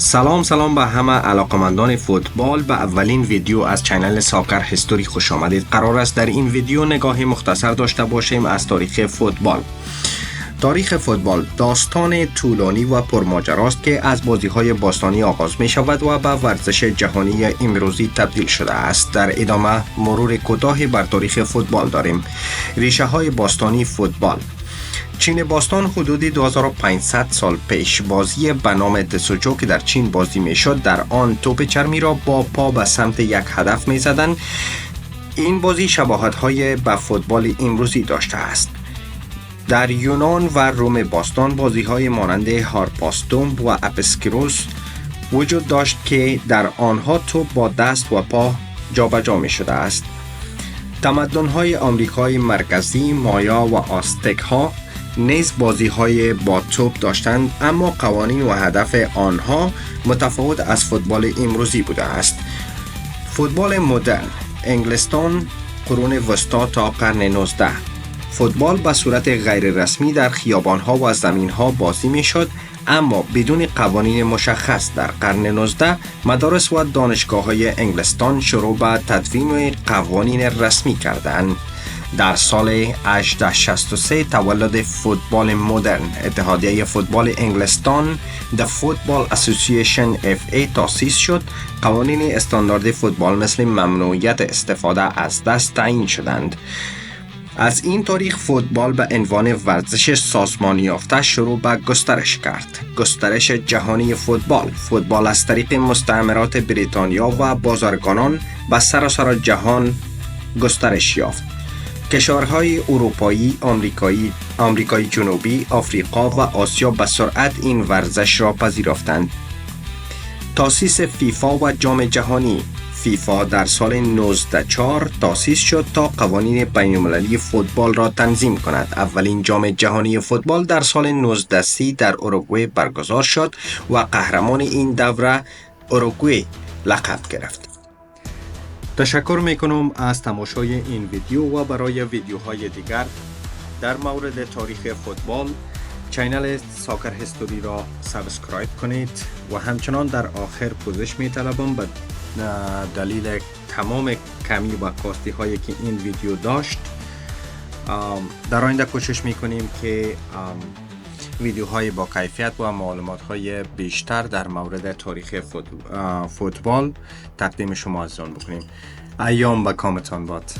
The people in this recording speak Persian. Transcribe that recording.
سلام به همه علاقمندان فوتبال. به اولین ویدیو از چینل ساکر هیستوری خوش آمدید. قرار است در این ویدیو نگاهی مختصر داشته باشیم از تاریخ فوتبال. تاریخ فوتبال داستان طولانی و پرماجراست که از بازی‌های باستانی آغاز می شود و به ورزش جهانی امروزی تبدیل شده است. در ادامه مرور کوتاهی بر تاریخ فوتبال داریم. ریشه های باستانی فوتبال. چین باستان حدود 2500 سال پیش بازی به نام دسوجو که در چین بازی می شد، در آن توپ چرمی را با پا به سمت یک هدف می زدند. این بازی شباهت های به فوتبال امروزی داشته است. در یونان و روم باستان بازی های مانند هارپاستوم و اپسکروس وجود داشت که در آنها توپ با دست و پا جابجا می شده است. تمدن های آمریکای مرکزی، مایا و آستک ها نیز بازی های با توپ داشتند، اما قوانین و هدف آنها متفاوت از فوتبال امروزی بوده است. فوتبال مدرن انگلستان قرون وسطا تا قرن 19. فوتبال به صورت غیر رسمی در خیابان‌ها و زمین‌ها بازی می‌شد، اما بدون قوانین مشخص. در قرن 19 مدارس و دانشگاه‌های انگلستان شروع به تدوین قوانین رسمی کردند. در سال 1863 تولد فوتبال مدرن، اتحادیه فوتبال انگلستان The Football Association FA تأسیس شد. قوانین استاندارد فوتبال مثل ممنوعیت استفاده از دست تعیین شدند. از این تاریخ فوتبال به عنوان ورزش سازمانی یافته شروع به گسترش کرد. گسترش جهانی فوتبال از طریق مستعمرات بریتانیا و بازرگانان به سراسر جهان گسترش یافت. کشورهای اروپایی، آمریکای جنوبی، آفریقا و آسیا به سرعت این ورزش را پذیرفتند. تأسیس فیفا و جام جهانی. فیفا در سال 1904 تأسیس شد تا قوانین بین‌المللی فوتبال را تنظیم کند. اولین جام جهانی فوتبال در سال 1930 در اوروگوئه برگزار شد و قهرمان این دوره اوروگوئه لقب گرفت. تشکر میکنم از تماشای این ویدیو و برای ویدیوهای دیگر در مورد تاریخ فوتبال چینل ساکر هیستوری را سابسکرایب کنید و همچنان در آخر پوزش میطلبم به دلیل تمام کمی و کاستی هایی که این ویدیو داشت. در آینده کوشش میکنیم که ویدیوهای با کیفیت و معلومات های بیشتر در مورد تاریخ فوتبال تقدیم شما عزیزان بکنیم. ایام به کامتان باد.